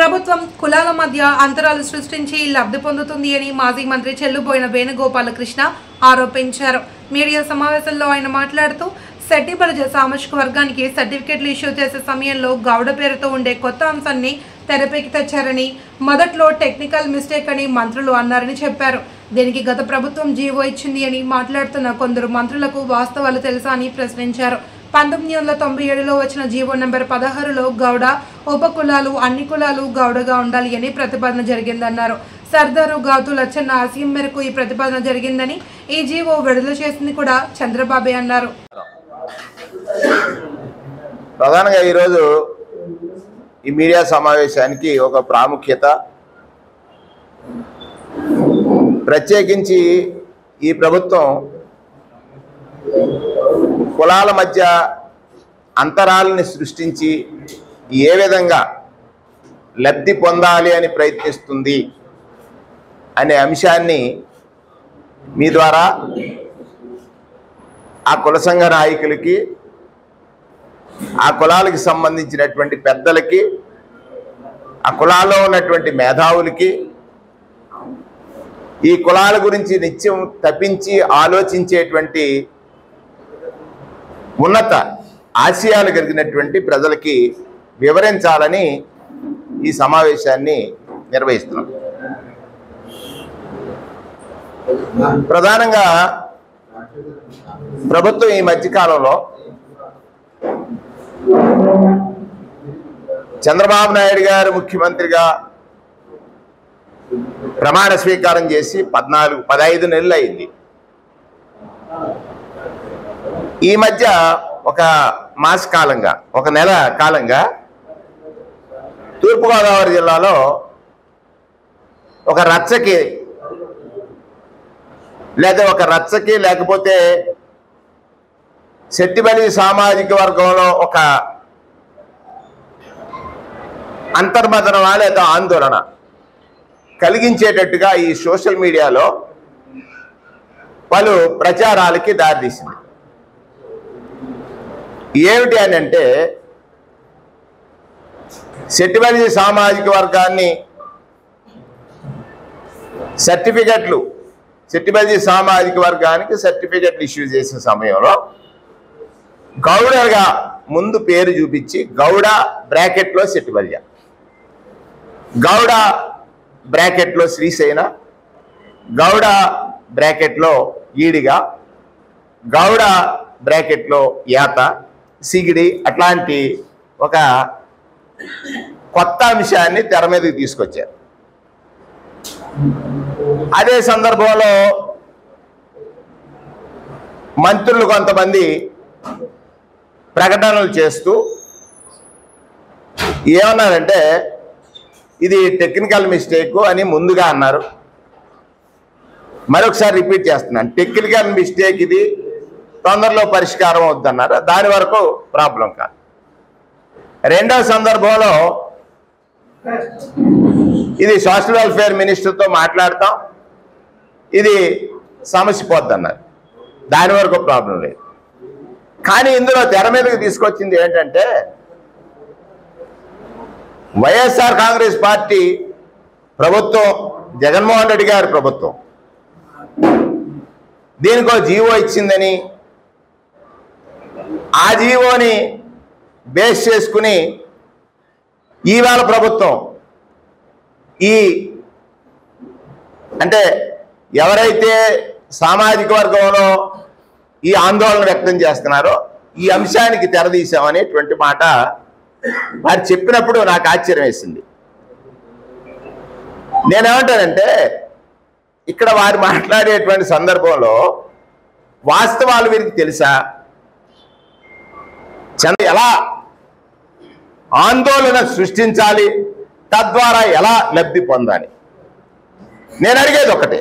ప్రభుత్వం కులాల మధ్య అంతరాలు సృష్టించి లబ్ధి పొందుతుంది అని మాజీ మంత్రి చెల్లుబోయిన వేణుగోపాలకృష్ణ ఆరోపించారు. మీడియా సమావేశంలో ఆయన మాట్లాడుతూ శెట్టి బలిజ సామాజిక వర్గానికి సర్టిఫికెట్లు ఇష్యూ చేసే సమయంలో గౌడ పేరుతో ఉండే కొత్త అంశాన్ని తెరపైకి తెచ్చారని, మొదట్లో టెక్నికల్ మిస్టేక్ అని మంత్రులు అన్నారని చెప్పారు. దీనికి గత ప్రభుత్వం జీవో ఇచ్చింది అని మాట్లాడుతున్న కొందరు మంత్రులకు వాస్తవాలు తెలుసా అని ప్రశ్నించారు. 1997లో వచ్చిన జీవో నెంబర్ 16లో గౌడ ఉపకులాలు అన్ని కులాలు గౌడగా ఉండాలి అని ప్రతిపాదన జరిగిందన్నారు. సర్దారు గాతు లచ్చన్న ఆశయం మేరకు ఈ ప్రతిపాదన జరిగిందని, ఈ జీవో విడుదల చేసింది కూడా చంద్రబాబే అన్నారు. ప్రధానంగా ఈరోజు ఈ మీడియా సమావేశానికి ఒక ప్రాముఖ్యత, ప్రత్యేకించి ఈ ప్రభుత్వం కులాల మధ్య అంతరాలని సృష్టించి ఏ విధంగా లబ్ధి పొందాలి అని ప్రయత్నిస్తుంది అనే అంశాన్ని మీ ద్వారా ఆ కుల సంఘ నాయకులకి, ఆ కులాలకు సంబంధించినటువంటి పెద్దలకి, ఆ కులాల్లో ఉన్నటువంటి మేధావులకి, ఈ కులాల గురించి నిత్యం తప్పించి ఆలోచించేటువంటి ఉన్నత ఆశయాలు కలిగినటువంటి ప్రజలకి వివరించాలని ఈ సమావేశాన్ని నిర్వహిస్తున్నాం. ప్రధానంగా ప్రభుత్వం ఈ మధ్యకాలంలో చంద్రబాబు నాయుడు గారు ముఖ్యమంత్రిగా ప్రమాణ స్వీకారం చేసి 15 నెలలు అయింది. ఈ మధ్య ఒక మాస కాలంగా, ఒక నెల కాలంగా తూర్పుగోదావరి జిల్లాలో ఒక రచ్చకి లేకపోతే శెట్టిబలి సామాజిక వర్గంలో ఒక అంతర్మదనమా లేదా ఆందోళన కలిగించేటట్టుగా ఈ సోషల్ మీడియాలో పలు ప్రచారాలకి దారితీసింది. ఏమిటి అని అంటే, శెట్టిబలి సామాజిక వర్గాన్ని శెట్టిబలి సామాజిక వర్గానికి సర్టిఫికెట్లు ఇష్యూ చేసిన సమయంలో గౌడగా ముందు పేరు చూపించి గౌడ బ్రాకెట్లో శెట్టిబలిజ, గౌడ బ్రాకెట్లో శ్రీసేన, గౌడ బ్రాకెట్లో ఈడిగా, గౌడ బ్రాకెట్లో యాత, సిగిడి, అట్లాంటి ఒక కొత్త అంశాన్ని తెర మీదకి తీసుకొచ్చారు. అదే సందర్భంలో మంత్రులు కొంతమంది ప్రకటనలు చేస్తూ ఏమన్నారంటే, ఇది టెక్నికల్ మిస్టేక్ అని ముందుగా అన్నారు. మరొకసారి రిపీట్ చేస్తున్నాను, టెక్నికల్ మిస్టేక్, ఇది తొందరలో పరిష్కారం అవుద్దన్నారు. దాని వరకు ప్రాబ్లం కాదు. రెండవ సందర్భంలో ఇది సోషల్ వెల్ఫేర్ మినిస్టర్తో మాట్లాడతాం, ఇది సమస్య పోద్దన్నారు. దాని వరకు ప్రాబ్లం లేదు. కానీ ఇందులో తెర మీదకి తీసుకొచ్చింది ఏంటంటే, వైఎస్ఆర్ కాంగ్రెస్ పార్టీ ప్రభుత్వం, జగన్మోహన్ రెడ్డి గారి ప్రభుత్వం దీనికో జీవో ఇచ్చిందని, ఆ జీవోని బేస్ చేసుకుని ఈవేళ ప్రభుత్వం అంటే ఎవరైతే సామాజిక వర్గంలో ఈ ఆందోళన వ్యక్తం చేస్తున్నారో ఈ అంశానికి తెరదీశామనేటువంటి మాట వారు చెప్పినప్పుడు నాకు ఆశ్చర్యం వేసింది. నేనేమంటానంటే, ఇక్కడ వారు మాట్లాడేటువంటి సందర్భంలో వాస్తవాలు వీరికి తెలుసా? ఎలా ఆందోళన సృష్టించాలి, తద్వారా ఎలా లబ్ధి పొందాలి? నేను అడిగేది ఒకటే,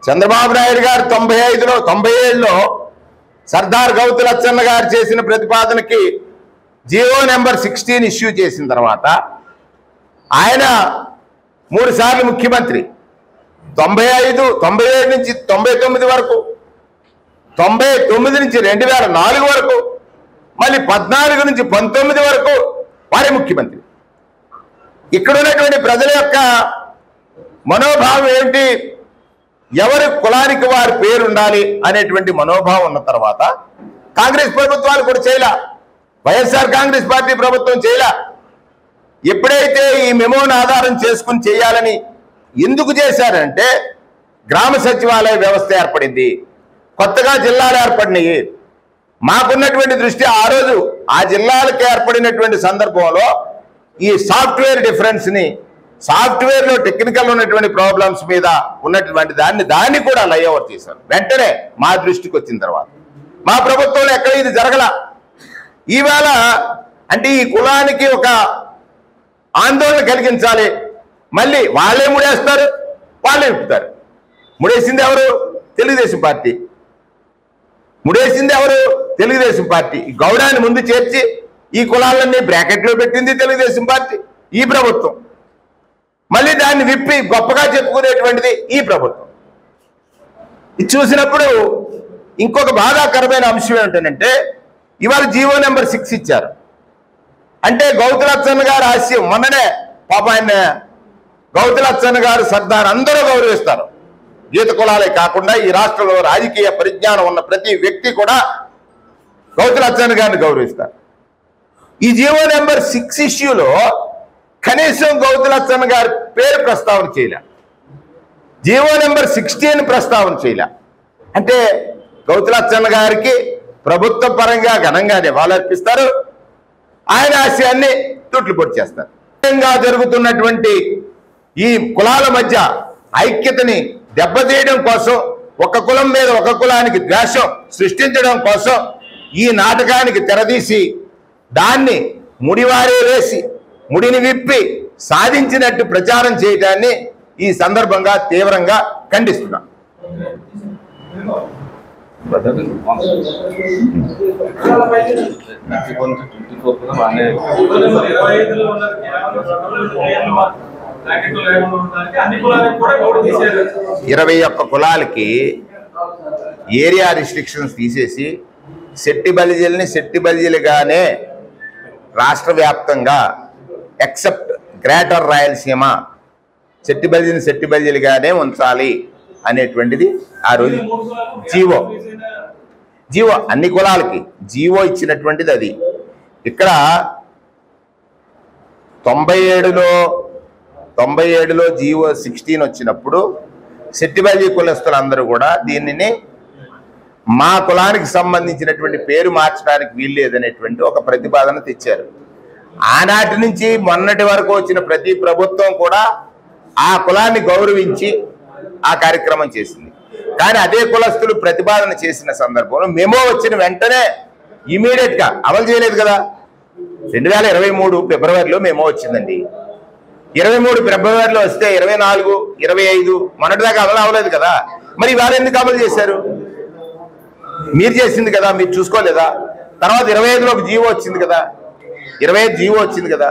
చంద్రబాబు నాయుడు గారు 97లో సర్దార్ గౌతు లచ్చన్న గారు చేసిన ప్రతిపాదనకి జీవో నెంబర్ 16 ఇష్యూ చేసిన తర్వాత ఆయన 3 సార్లు ముఖ్యమంత్రి, 95, 97 నుంచి 99 వరకు, 99 నుంచి 2004 వరకు, మళ్ళీ 14 నుంచి 19 వరకు వారే ముఖ్యమంత్రి. ఇక్కడ ఉన్నటువంటి ప్రజల యొక్క మనోభావం ఏంటి, ఎవరి కులానికి వారి పేరు ఉండాలి అనేటువంటి మనోభావం ఉన్న తర్వాత కాంగ్రెస్ ప్రభుత్వాలు కూడా చేయలే, వైఎస్ఆర్ కాంగ్రెస్ పార్టీ ప్రభుత్వం చేయలే. ఎప్పుడైతే ఈ మెమోను ఆధారం చేసుకుని చేయాలని ఎందుకు చేశారంటే, గ్రామ సచివాలయ వ్యవస్థ ఏర్పడింది, కొత్తగా జిల్లాలు ఏర్పడినాయి. మాకున్నటువంటి దృష్టి ఆ రోజు ఆ జిల్లాలకు ఏర్పడినటువంటి సందర్భంలో ఈ సాఫ్ట్వేర్ డిఫరెన్స్ని, సాఫ్ట్వేర్లో టెక్నికల్ ఉన్నటువంటి ప్రాబ్లమ్స్ మీద ఉన్నటువంటి దాన్ని కూడా లైఓవర్ చేశారు. వెంటనే మా దృష్టికి వచ్చిన తర్వాత మా ప్రభుత్వంలో ఎక్కడ ఇది జరగల. ఈవేళ అంటే ఈ కులానికి ఒక ఆందోళన కలిగించాలి, మళ్ళీ వాళ్ళే ముడేస్తారు, వాళ్ళే విప్పుతారు. ముడేసింది ఎవరు? తెలుగుదేశం పార్టీ. ముడేసింది ఎవరు? తెలుగుదేశం పార్టీ. ఈ గౌడాన్ని ముందు చేర్చి ఈ కులాలన్నీ బ్రాకెట్లో పెట్టింది తెలుగుదేశం పార్టీ, ఈ ప్రభుత్వం. మళ్ళీ దాన్ని విప్పి గొప్పగా చెప్పుకునేటువంటిది ఈ ప్రభుత్వం. ఇది చూసినప్పుడు ఇంకొక బాధాకరమైన అంశం ఏమిటంటే, ఇవాళ జీవో నెంబర్ 6 ఇచ్చారు. అంటే గౌతులచ్చన్న గారు హాస్యం. మొన్ననే పాప ఆయన గౌతులచ్చన్న గారు సర్దార్ అందరూ గౌరవిస్తారు. గీత కులాలే కాకుండా ఈ రాష్ట్రంలో రాజకీయ పరిజ్ఞానం ఉన్న ప్రతి వ్యక్తి కూడా గౌతులచ్చన్న గారిని గౌరవిస్తారు. ఈ జీవో నెంబర్ 6 ఇష్యూలో కనీసం గౌతులచ్చన్న గారి పేరు ప్రస్తావన చేయలే, జీవో నెంబర్ 16 ప్రస్తావన చేయలే. అంటే గౌతులచ్చన్న గారికి ప్రభుత్వ పరంగా ఘనంగా నివాళులర్పిస్తారు, ఆయన ఆశయాన్ని తుట్లు పొడి చేస్తారు. జరుగుతున్నటువంటి ఈ కులాల మధ్య ఐక్యతని దెబ్బతీయడం కోసం, ఒక కులం మీద ఒక కులానికి ద్వేషం సృష్టించడం కోసం ఈ నాటకానికి తెరదీసి దాన్ని ముడివారే వేసి ముడిని విప్పి సాధించినట్టు ప్రచారం చేయడాన్ని ఈ సందర్భంగా తీవ్రంగా ఖండిస్తున్నాం. ఇరవై ఒక్క కులాలకి ఏరియా రిస్ట్రిక్షన్స్ తీసేసి శెట్టి బలిజల్ని శెట్టి బలిజలుగానే రాష్ట్ర వ్యాప్తంగా ఎక్సెప్ట్ గ్రేటర్ రాయలసీమ శెట్టి బలిజల్ని శెట్టి బలిజలుగానే ఉంచాలి అనేటువంటిది ఆ రోజు జీవో అన్ని కులాలకి జీవో ఇచ్చినటువంటిది. అది ఇక్కడ 97లో జీవో 16 వచ్చినప్పుడు శెట్టిబల్జీ కులస్తులందరూ కూడా దీనిని మా కులానికి సంబంధించినటువంటి పేరు మార్చడానికి వీల్లేదనేటువంటి ఒక ప్రతిపాదన తెచ్చారు. ఆనాటి నుంచి మొన్నటి వరకు వచ్చిన ప్రతి ప్రభుత్వం కూడా ఆ కులాన్ని గౌరవించి ఆ కార్యక్రమం చేసింది. కానీ అదే కులస్తులు ప్రతిపాదన చేసిన సందర్భంలో మెమో వచ్చిన వెంటనే ఇమీడియట్ గా అమలు చేయలేదు కదా. 2023 ఫిబ్రవరిలో మెమో వచ్చిందండి. 23 ఫిబ్రవరిలో వస్తే 24, 25 మొన్నటిదాకా అమలు అవ్వలేదు కదా. మరి ఇవాళ ఎందుకు అమలు చేశారు? మీరు చేసింది కదా, మీరు చూసుకోలేదా? తర్వాత 25లో జీవో వచ్చింది కదా, 25 జీవో వచ్చింది కదా.